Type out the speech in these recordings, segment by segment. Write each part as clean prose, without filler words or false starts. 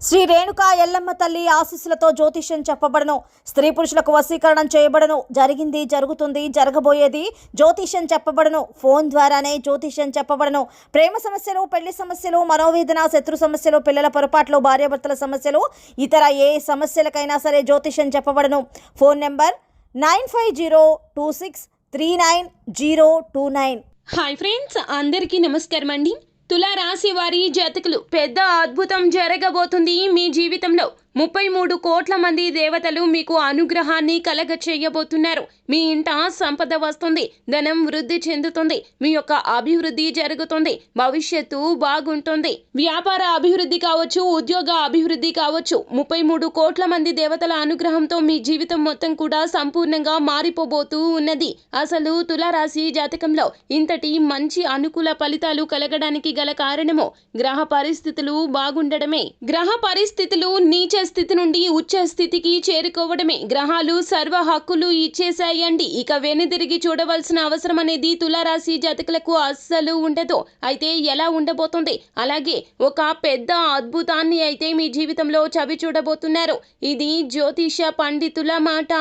శ్రీ రేణుకా ఎల్లమ్మ తల్లి ఆశీస్సులతో జ్యోతిష్యం చెప్పబడను. స్త్రీ పురుషులకు వశీకరణం చేయబడను. జరిగింది, జరుగుతుంది, జరగబోయేది జ్యోతిష్యం చెప్పబడను. ఫోన్ ద్వారానే జ్యోతిష్యం చెప్పబడను. ప్రేమ సమస్యలు, పెళ్లి సమస్యలు, మనోవేదన, శత్రు సమస్యలు, పిల్లల పొరపాట్లు, భార్యాభర్తల సమస్యలు, ఇతర ఏ సమస్యలకైనా సరే జ్యోతిష్యం చెప్పబడను. Phone number 9502639029. హాయ్ ఫ్రెండ్స్, అందరికీ నమస్కారం అండి. తులారాశి వారి జాతకులు పెద్ద అద్భుతం జరగబోతుంది మీ జీవితంలో. 33 కోట్ల మంది దేవతలు మీకు అనుగ్రహాన్ని కలగ చేయబోతున్నారు. మీ ఇంట సంపద వస్తుంది, ధనం వృద్ధి చెందుతుంది, మీ యొక్క అభివృద్ధి జరుగుతుంది, భవిష్యత్తు బాగుంటుంది. వ్యాపార అభివృద్ధి కావచ్చు, ఉద్యోగ అభివృద్ధి కావచ్చు. 33 కోట్ల మంది దేవతల అనుగ్రహంతో మీ జీవితం మొత్తం కూడా సంపూర్ణంగా మారిపోబోతూ ఉన్నది. అసలు తులారాశి జాతకంలో ఇంతటి మంచి అనుకూల ఫలితాలు కలగడానికి గల కారణము గ్రహ పరిస్థితులు బాగుండడమే. గ్రహ పరిస్థితులు నీచ స్థితి నుండి ఉచ్చ స్థితికి చేరుకోవడమే. గ్రహాలు సర్వ హక్కులు ఇచ్చేసాయండి. ఇక వెనుదిరిగి చూడవలసిన అవసరం అనేది తులారాశి జాతకులకు అస్సలు ఉండదు. అయితే ఎలా ఉండబోతుంది? అలాగే ఒక పెద్ద అద్భుతాన్ని అయితే మీ జీవితంలో చవి చూడబోతున్నారు. ఇది జ్యోతిష పండితుల మాట.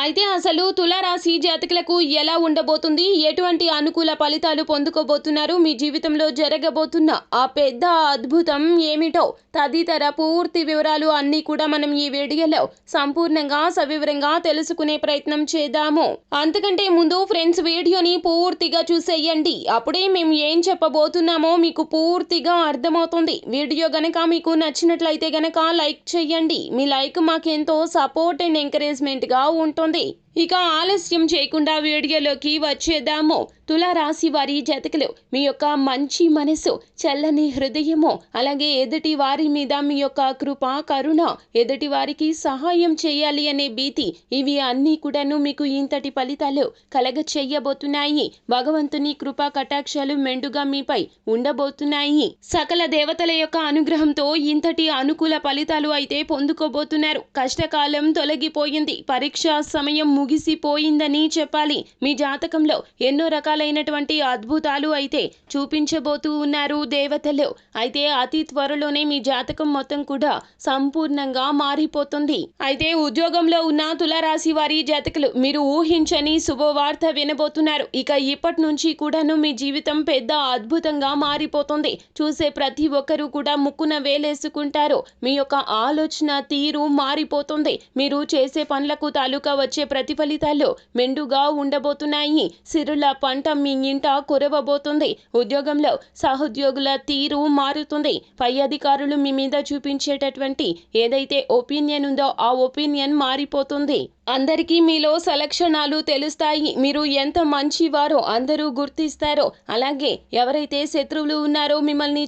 అయితే అసలు తులారాశి జాతకులకు ఎలా ఉండబోతుంది, ఎటువంటి అనుకూల ఫలితాలు పొందుకోబోతున్నారు, మీ జీవితంలో జరగబోతున్న ఆ పెద్ద అద్భుతం ఏమిటో తదితర పూర్తి వివరాలు అన్ని కూడా మనం ఈ వీడియోలో సంపూర్ణంగా సవివరంగా తెలుసుకునే ప్రయత్నం చేద్దాము. అంతకంటే ముందు ఫ్రెండ్స్, వీడియోని పూర్తిగా చూసేయండి. అప్పుడే మేము ఏం చెప్పబోతున్నామో మీకు పూర్తిగా అర్థమవుతుంది. వీడియో గనక మీకు నచ్చినట్లయితే గనక లైక్ చేయండి. మీ లైక్ మాకెంతో సపోర్ట్ అండ్ ఎంకరేజ్మెంట్ గా ఉంటుంది. ఇక ఆలస్యం చేయకుండా వీడియోలోకి వచ్చేద్దాము. తులారాశి వారి జాతకులు మీ యొక్క మంచి మనసు, చల్లని హృదయము, అలాగే ఎదుటి వారి మీద మీ యొక్క కృప, కరుణ, ఎదుటి వారికి సహాయం చేయాలి అనే భీతి, ఇవి అన్నీ కూడాను మీకు ఇంతటి ఫలితాలు కలగ చేయబోతున్నాయి. భగవంతుని కృపా కటాక్షాలు మెండుగా మీపై ఉండబోతున్నాయి. సకల దేవతల యొక్క అనుగ్రహంతో ఇంతటి అనుకూల ఫలితాలు అయితే పొందుకోబోతున్నారు. కష్టకాలం తొలగిపోయింది, పరీక్షా సమయం ముగిసిపోయిందని చెప్పాలి. మీ జాతకంలో ఎన్నో రకాలైనటువంటి అద్భుతాలు అయితే చూపించబోతూ ఉన్నారు దేవతలు. అయితే అతి త్వరలోనే మీ జాతకం మొత్తం కూడా సంపూర్ణంగా మారిపోతుంది. అయితే ఉద్యోగంలో ఉన్న తులారాశి వారి జాతకులు మీరు ఊహించని శుభవార్త వినబోతున్నారు. ఇక ఇప్పటి నుంచి కూడాను మీ జీవితం పెద్ద అద్భుతంగా మారిపోతుంది. చూసే ప్రతి ఒక్కరూ కూడా ముక్కున వేలేసుకుంటారు. మీ యొక్క ఆలోచన తీరు మారిపోతుంది. మీరు చేసే పనులకు తాలూకా వచ్చే ప్రతిఫలితాలు మెండుగా ఉండబోతున్నాయి. సిరుల పంట మీ ఇంట కురవబోతుంది. ఉద్యోగంలో సహోద్యోగుల తీరు మారుతుంది. పై అధికారులు మీ మీద చూపించేటటువంటి ఏదైతే ఒపీనియన్ ఉందో ఆ ఒపీనియన్ మారిపోతుంది. అందరికీ మీలో సలక్షణాలు తెలుస్తాయి. మీరు ఎంత మంచివారో అందరూ గుర్తిస్తారో. అలాగే ఎవరైతే శత్రువులు ఉన్నారో మిమ్మల్ని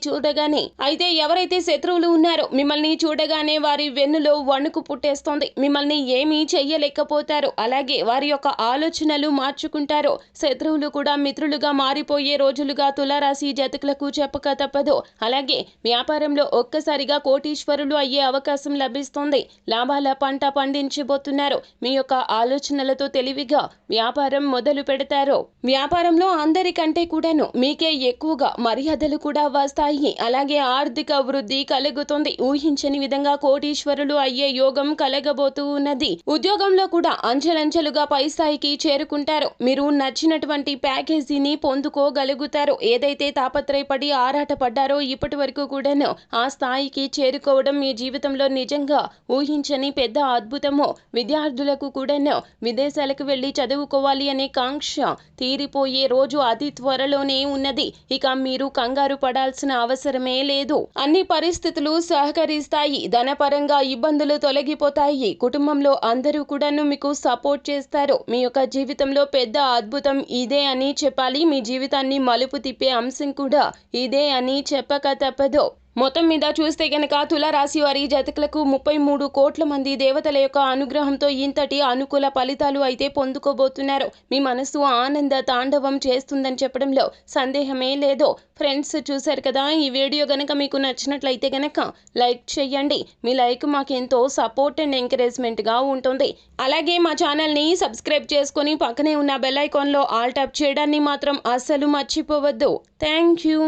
చూడగానే వారి వెన్నులో వణుకు పుట్టేస్తుంది. మిమ్మల్ని ఏమీ చెయ్యలేకపోతారు. అలాగే వారి యొక్క ఆలోచనలు మార్చుకుంటారు. శత్రువులు కూడా మిత్రులుగా మారిపోయే రోజులుగా తులారాశి జాతకులకు చెప్పక తప్పదు. అలాగే వ్యాపారంలో ఒక్కసారిగా కోటీశ్వరులు అయ్యే అవకాశం లభిస్తుంది. లాభాల పంట పండించబోతున్నారు. మీ యొక్క ఆలోచనలతో తెలివిగా వ్యాపారం మొదలు పెడతారు. వ్యాపారంలో అందరికంటే కూడాను మీకే ఎక్కువగా మర్యాదలు కూడా వస్తాయి. అలాగే ఆర్థిక వృద్ధి కలుగుతుంది. ఊహించని విధంగా కోటీశ్వరులు అయ్యే యోగం కలగబోతూ ఉన్నది. ఉద్యోగంలో కూడా అంచెలంచెలుగా పై స్థాయికి చేరుకుంటారు. మీరు నచ్చినటువంటి ప్యాకేజీని పొందుకోగలుగుతారు. ఏదైతే తాపత్రయపడి ఆరాటపడ్డారో ఇప్పటి వరకు కూడాను ఆ స్థాయికి చేరుకోవడం మీ జీవితంలో నిజంగా ఊహించని పెద్ద అద్భుతము. విద్యార్థులకు కూడాను విదేశాలకు వెళ్లి చదువుకోవాలి అనే కాంక్ష తీరిపోయే రోజు అతి త్వరలోనే ఉన్నది. ఇక మీరు కంగారు పడాల్సిన అవసరమే లేదు. అన్ని పరిస్థితులు సహకరిస్తాయి. ధనపరంగా ఇబ్బందులు తొలగిపోతాయి. కుటుంబంలో అందరూ కూడాను మీకు సపోర్ట్ చేస్తారు. మీ యొక్క జీవితంలో పెద్ద అద్భుతం ఇదే అని చెప్పాలి. మీ జీవితాన్ని మలుపు తిప్పే అంశం కూడా ఇదే అని చెప్పక తప్పదు. మొత్తం మీద చూస్తే గనక తులారాశి వారి జాతకులకు 33 కోట్ల మంది దేవతల యొక్క అనుగ్రహంతో ఇంతటి అనుకూల ఫలితాలు అయితే పొందుకోబోతున్నారు. మీ మనసు ఆనంద తాండవం చేస్తుందని చెప్పడంలో సందేహమే లేదు. ఫ్రెండ్స్, చూశారు కదా, ఈ వీడియో గనక మీకు నచ్చినట్లయితే గనక లైక్ చేయండి. మీ లైక్ మాకెంతో సపోర్ట్ అండ్ ఎంకరేజ్మెంట్ గా ఉంటుంది. అలాగే మా ఛానల్ని సబ్స్క్రైబ్ చేసుకొని పక్కనే ఉన్న బెల్ ఐకాన్లో ఆల్ ట్యాప్ చేయడాన్ని మాత్రం అస్సలు మర్చిపోవద్దు. Thank you.